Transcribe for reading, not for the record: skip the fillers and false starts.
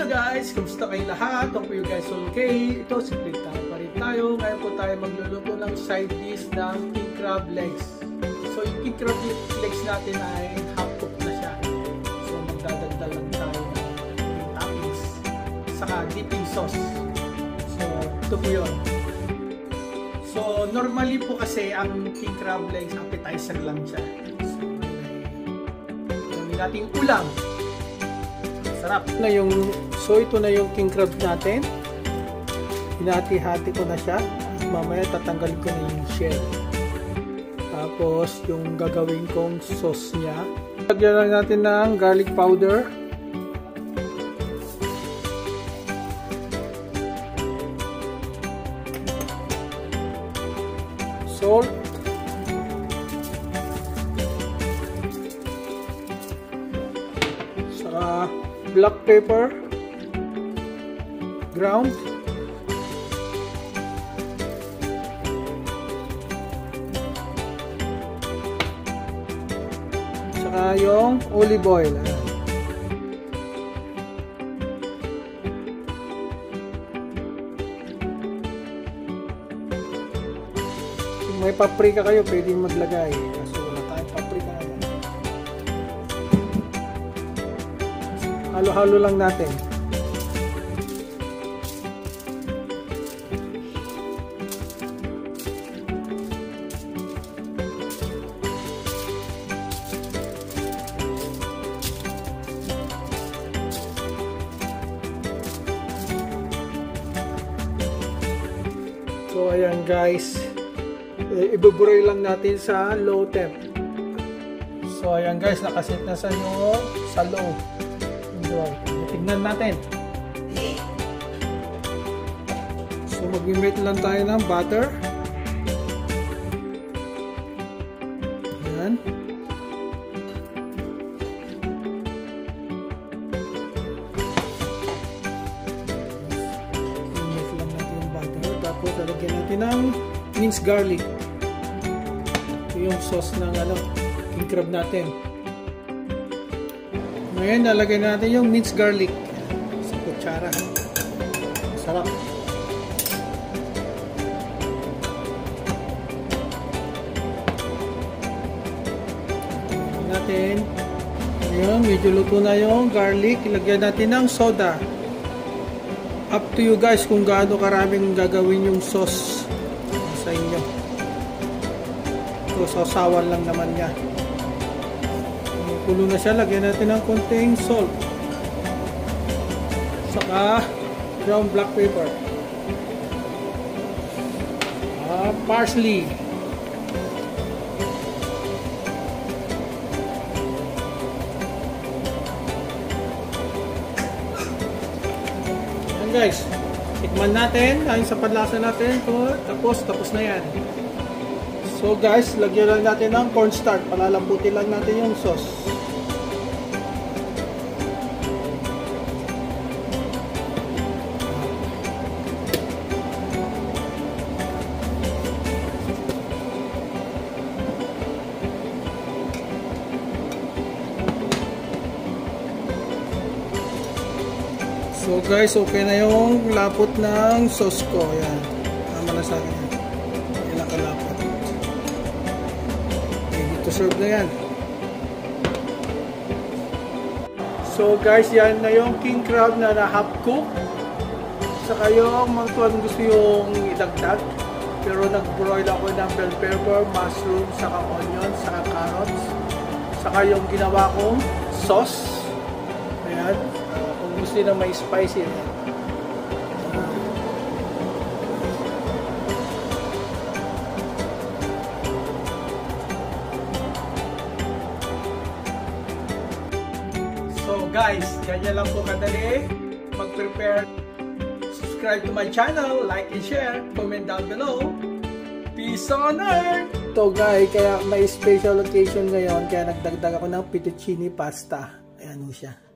Hello guys! Kumusta kayong lahat? Hope you guys okay. Ito, simple tayo pa rin tayo. Ngayon po tayo magluluto ng side dish ng king crab legs. So yung king crab legs natin ay half cooked na siya. So magdadagdag lang tayo ng toppings saka dipping sauce. So ito po yun. So normally po kasi ang king crab legs appetizer lang siya. So may nating ulam. Sarap na yung, so ito na yung king crab natin. Hinati-hati ko na siya. Mamaya tatanggal ko na yung shell. Tapos yung gagawin kong sauce niya. Lagyan lang natin ng garlic powder. Salt. Saka black pepper ground, saka yung olive oil. Kung may paprika kayo pwedeng maglagay, kaso wala tayong paprika. Halo-halo lang natin. So ayan guys, ibuburay lang natin sa low temp. So ayan guys, nakaset na sa low. Tignan natin. So mag-melt lang tayo ng butter. Ayan. I-melt lang natin yung butter. Tapos lalagyan natin ng minced garlic. Ito yung sauce ng king crab natin. Ngayon, nalagay natin yung minced garlic sa kutsara. Sarap. Natin. Ngayon, medyo luto na yung garlic. Ilagyan natin ng soda. Up to you guys kung gaano karaming gagawin yung sauce sa inyo. So, sausawan lang naman niya. Kulo na siya, lagyan natin ng konting salt. Saka ground black pepper. Parsley. Ayan guys, tikman natin ayon sa panlasa natin ito. Tapos na yan. So guys, lagyan lang natin ng cornstarch. Palalambutin lang natin yung sauce. So guys, okay na yung lapot ng sauce ko. Ayan. Tama na sa akin yan. Yan ang kalapot. Ready to serve na yan. So guys, yan na yung king crab na half cook. Saka yung mga tuwan gusto yung idagdag. Pero nag-broil ako ng bell pepper, mushroom, saka onion, saka carrots. Saka yung ginawa kong sauce. Ayan. Gusto na may spicy. So guys, ganyan lang po kadali mag-prepare. Subscribe to my channel, like and share, comment down below. Peace on earth! So guys, kaya may special occasion ngayon, kaya nagdagdag ako ng fettuccine pasta. Ayan mo siya.